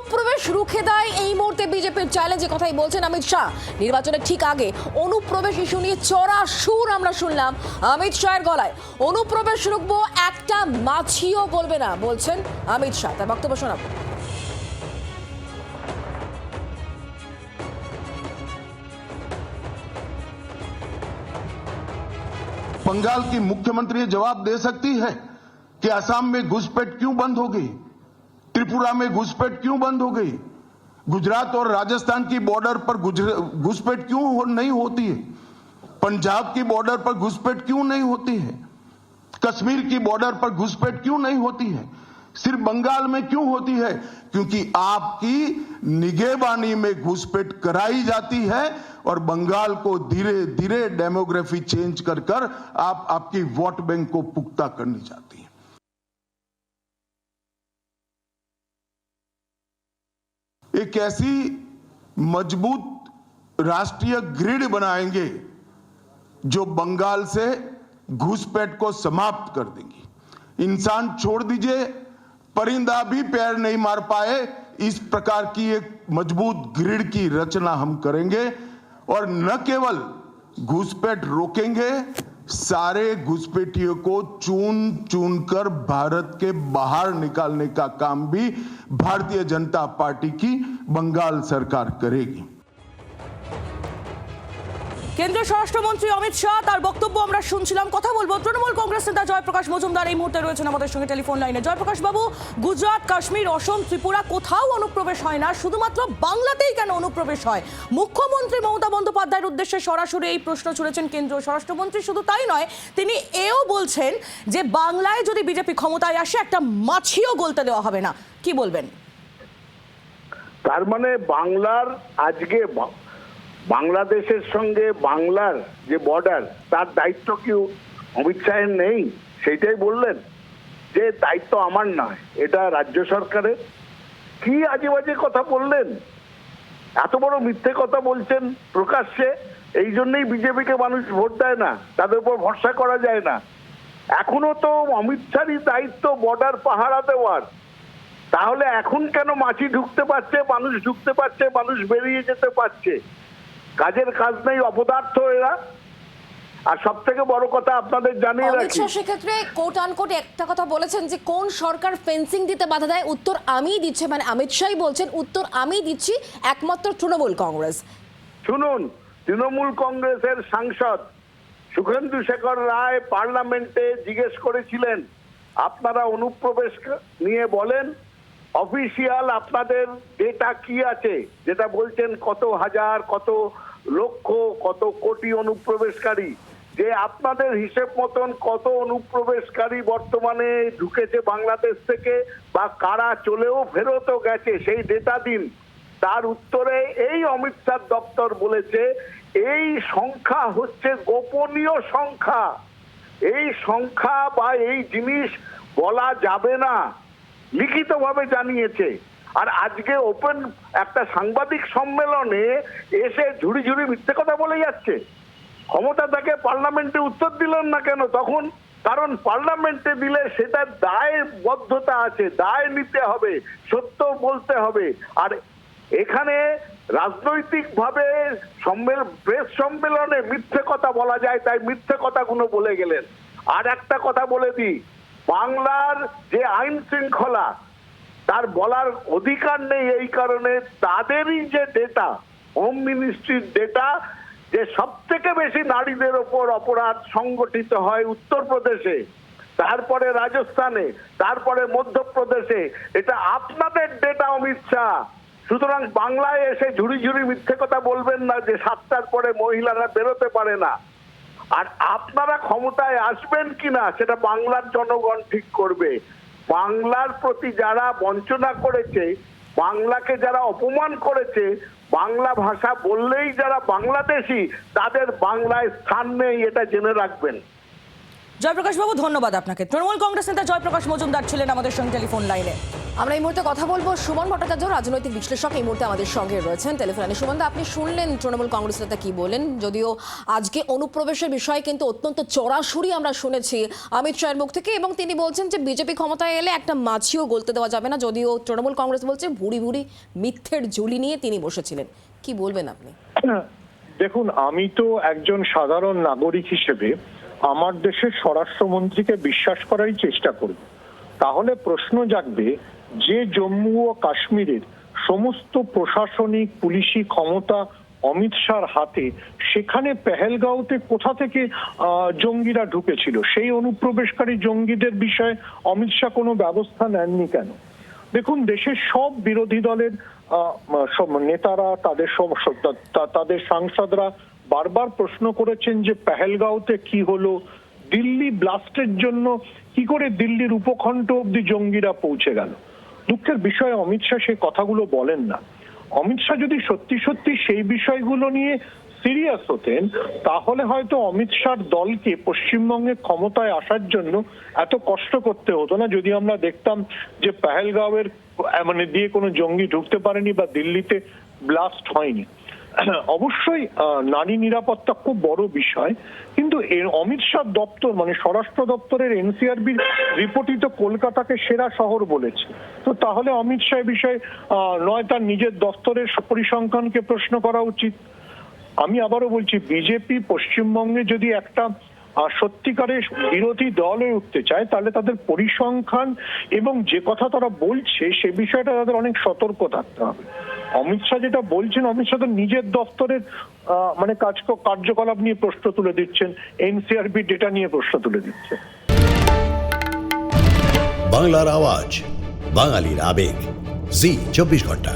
অনুপ্রবেশ রুখে দেয় এই মুহূর্তে বিজেপির চ্যালেঞ্জে কথাই বলছেন অমিত শাহ। নির্বাচনের ঠিক আগে অনুপ্রবেশ ইস্যু নিয়ে চড়া সুর আমরা শুনলাম অমিত শাহের গলায়। অনুপ্রবেশ রুখবো, একটা মাছিও গলবে না বলছেন অমিত শাহ। তার বক্তব্য শোনাবো। बंगाल की मुख्यमंत्री जवाब दे सकती है कि असम में घुसपैठ क्यों बंद हो गई, त्रिपुरा में घुसपैठ क्यों बंद हो गई, गुजरात और राजस्थान की बॉर्डर पर घुसपैठ क्यों नहीं होती है, पंजाब की बॉर्डर पर घुसपैठ क्यों नहीं होती है, कश्मीर की बॉर्डर पर घुसपैठ क्यों नहीं होती है, सिर्फ बंगाल में क्यों होती है? क्योंकि आपकी निगहबानी में घुसपैठ कराई जाती है और बंगाल को धीरे धीरे डेमोग्राफी चेंज कर कर आप आपकी वोट बैंक को पुख्ता करनी चाहती है। एक ऐसी मजबूत राष्ट्रीय ग्रिड बनाएंगे जो बंगाल से घुसपैठ को समाप्त कर देंगी। इंसान छोड़ दीजिए, परिंदा भी पैर नहीं मार पाए, इस प्रकार की एक मजबूत ग्रिड की रचना हम करेंगे और न केवल घुसपैठ रोकेंगे, सारे घुसपैठियों को चुन चुन कर भारत के बाहर निकालने का काम भी भारतीय जनता पार्टी की बंगाल सरकार करेगी। কেন্দ্রীয় স্বরাষ্ট্রমন্ত্রী অমিত শাহ তার বক্তব্য আমরা শুনছিলাম। কথা বলবো তৃণমূল কংগ্রেস নেতা জয়প্রকাশ মজুমদার এই মুহূর্তে রয়েছেন আমাদের সঙ্গে টেলিফোন লাইনে। জয়প্রকাশ বাবু, গুজরাট, কাশ্মীর, অসম, ত্রিপুরা কোথাও অনুপ্রবেশ হয় না, শুধুমাত্র বাংলাতেই কেন অনুপ্রবেশ হয়? মুখ্যমন্ত্রী মমতা বন্দ্যোপাধ্যায়ের উদ্দেশ্যে সরাসরি এই প্রশ্ন ছুড়েছেন কেন্দ্রীয় স্বরাষ্ট্রমন্ত্রী। শুধু তাই নয়, তিনি এও বলছেন যে বাংলায় যদি বিজেপি ক্ষমতায় আসে একটা মাছিও গলতে দেওয়া হবে না। কি বলবেন? তার মানে বাংলার আজকে বাংলাদেশের সঙ্গে বাংলার যে বর্ডার, তার দায়িত্ব কি অমিত শাহের নেই? সেইটাই বললেন যে দায়িত্ব আমার নয়, এটা রাজ্য সরকারের। কি আজে বাজে কথা বললেন, এত বড় মিথ্যে কথা বলছেন প্রকাশ্যে। এই জন্যই বিজেপিকে মানুষ ভোট দেয় না, তাদের উপর ভরসা করা যায় না। এখনো তো অমিত শাহরই দায়িত্ব বর্ডার পাহারা দেওয়ার, তাহলে এখন কেন মাছি ঢুকতে পারছে, মানুষ ঢুকতে পারছে, মানুষ বেরিয়ে যেতে পারছে? কাজের কাজ নেই, অপদার্থ এরা। আর সব থেকে বড় কথা আপনাদের জানিয়ে রাখি, সেক্ষেত্রে কোট আনকোট একটা কথা বলেছেন যে কোন সরকার ফেন্সিং দিতে বাধা দেয়, উত্তর আমিই দিচ্ছি, মানে অমিত শাহই বলছেন উত্তর আমিই দিচ্ছি, একমাত্র তৃণমূল কংগ্রেস। শুনুন, তৃণমূল কংগ্রেসের সাংসদ সুখেন্দু শেখর রায় পার্লামেন্টে জিজ্ঞেস করেছিলেন আপনারা অনুপ্রবেশ নিয়ে বলেন, অফিসিয়াল আপনাদের ডেটা কি আছে, যেটা বলছেন কত হাজার, কত লক্ষ, কত কোটি অনুপ্রবেশকারী, যে আপনাদের হিসেব মতন কত অনুপ্রবেশকারী বর্তমানে ঢুকেছে বাংলাদেশ থেকে বা কারা চলেও ফেরতও গেছে, সেই ডেটা দিন। তার উত্তরে এই অমিত শাহ দপ্তর বলেছে এই সংখ্যা হচ্ছে গোপনীয় সংখ্যা, এই সংখ্যা বা এই জিনিস বলা যাবে না, লিখিতভাবে জানিয়েছে। আর আজকে ওপেন একটা সাংবাদিক সম্মেলনে এসে ঝুড়ি ঝুড়ি মিথ্যে কথা বলে যাচ্ছে। ক্ষমতা থাকে, পার্লামেন্টে উত্তর দিলেন না কেন তখন? কারণ পার্লামেন্টে দিলে সেটা দায়বদ্ধতা আছে, দায় নিতে হবে, সত্য বলতে হবে। আর এখানে রাজনৈতিক ভাবে প্রেস সম্মেলনে মিথ্যে কথা বলা যায়, তাই মিথ্যে কথাগুলো বলে গেলেন। আর একটা কথা বলে দিই, বাংলার যে আইন শৃঙ্খলা, তার বলার অধিকার নেই এই কারণে তাদেরই যে ডেটা, হোম মিনিস্ট্রির ডেটা, যে সব থেকে বেশি নারীদের ওপর অপরাধ সংগঠিত হয় উত্তরপ্রদেশে, তারপরে রাজস্থানে, তারপরে মধ্যপ্রদেশে, এটা আপনাদের ডেটা অমিত শাহ। সুতরাং বাংলায় এসে ঝুড়ি ঝুড়ি মিথ্যে কথা বলবেন না যে 7টার পরে মহিলারা বেরোতে পারে না। আর আপনারা ক্ষমতায় আসবেন কিনা সেটা বাংলার জনগণ ঠিক করবে। বাংলার প্রতি যারা বঞ্চনা করেছে, বাংলাকে যারা অপমান করেছে, বাংলা ভাষা বললেই যারা বাংলাদেশি, তাদের বাংলায় স্থান নেই, এটা জেনে রাখবেন। জয়প্রকাশ বাবু, ধন্যবাদ আপনাকে। তৃণমূল কংগ্রেস নেতা জয়প্রকাশ মজুমদার ছিলেন আমাদের সঙ্গে টেলিফোন লাইনে। আমরা এই মুহূর্তে কথা বলবো সুমন ভট্টাচার্য, রাজনৈতিক বিশ্লেষক এই মুহূর্তে আমাদের সঙ্গে রয়েছেন টেলিফোনে। সুমনদা, আপনি শুনলেন তৃণমূল কংগ্রেস নেতা কি বলেন। যদিও আজকে অনুপ্রবেশের বিষয়ে কিন্তু অত্যন্ত চড়াসুরি আমরা শুনেছি অমিত শাহের মুখ থেকে, এবং তিনি বলছেন যে বিজেপি ক্ষমতায় এলে একটা মাছিও গলতে দেওয়া যাবে না। যদিও তৃণমূল কংগ্রেস বলছে ভুড়ি ভুড়ি মিথ্যের ঝুলি নিয়ে তিনি বসেছিলেন। কি বলবেন আপনি? দেখুন, আমি তো একজন সাধারণ নাগরিক হিসেবে আমার দেশের স্বরাষ্ট্রমন্ত্রীকে বিশ্বাস করারই চেষ্টা করব। তাহলে প্রশ্ন জাগবে যে জম্মু ও কাশ্মীরের সমস্ত প্রশাসনিক পুলিশি ক্ষমতা অমিত শাহর হাতে, সেখানে পেহেলগাঁওতে কোথা থেকে জঙ্গিরা ঢুকেছিল? সেই অনুপ্রবেশকারী জঙ্গিদের বিষয়ে অমিত শাহ কোনো ব্যবস্থা নেননি কেন? দেখুন, দেশের সব বিরোধী দলের নেতারা, তাদের সাংসদরা বারবার প্রশ্ন করেছেন যে পেহেলগাঁওতে কি হলো, দিল্লি ব্লাস্টের জন্য কি করে দিল্লির উপকণ্ঠ অব্দি জঙ্গিরা পৌঁছে গেল। দুঃখের বিষয়ে অমিত শাহ সেই কথাগুলো বলেন না। অমিত শাহ যদি সত্যি সত্যি সেই বিষয়গুলো নিয়ে সিরিয়াস হতেন, তাহলে হয়তো অমিত শাহর দলকে পশ্চিমবঙ্গে ক্ষমতায় আসার জন্য এত কষ্ট করতে হতো না। যদি আমরা দেখতাম যে পেহেলগাঁওয়ের দিয়ে কোনো জঙ্গি ঢুকতে পারেনি বা দিল্লিতে ব্লাস্ট হয়নি। অবশ্যই নারী নিরাপত্তা খুব বড় বিষয়, কিন্তু অমিত শাহ দপ্তর স্বরাষ্ট্র দপ্তরের এনসিআরবির রিপোর্টই তো কলকাতাকে সেরা শহর বলেছে। তো তাহলে অমিত শাহ বিষয়ে নয় তার নিজের দপ্তরের পরিসংখ্যানকে প্রশ্ন করা উচিত। আমি আবারও বলছি, বিজেপি পশ্চিমবঙ্গে যদি একটা সত্যিকারের বিরোধী দল হয়ে উঠতে চায়, তাহলে তাদের পরিসংখ্যান এবং যে কথা তারা বলছে সে বিষয়টা তাদের অনেক সতর্ক থাকতে হবে। অমিত শাহ যেটা বলছেন, অমিত শাহ তো নিজের দপ্তরের কার্যকলাপ নিয়ে প্রশ্ন তুলে দিচ্ছেন, এনসিআরবি ডেটা নিয়ে প্রশ্ন তুলে দিচ্ছেন। বাংলার আওয়াজ, বাঙালির আবেগ, জি 24 ঘন্টা।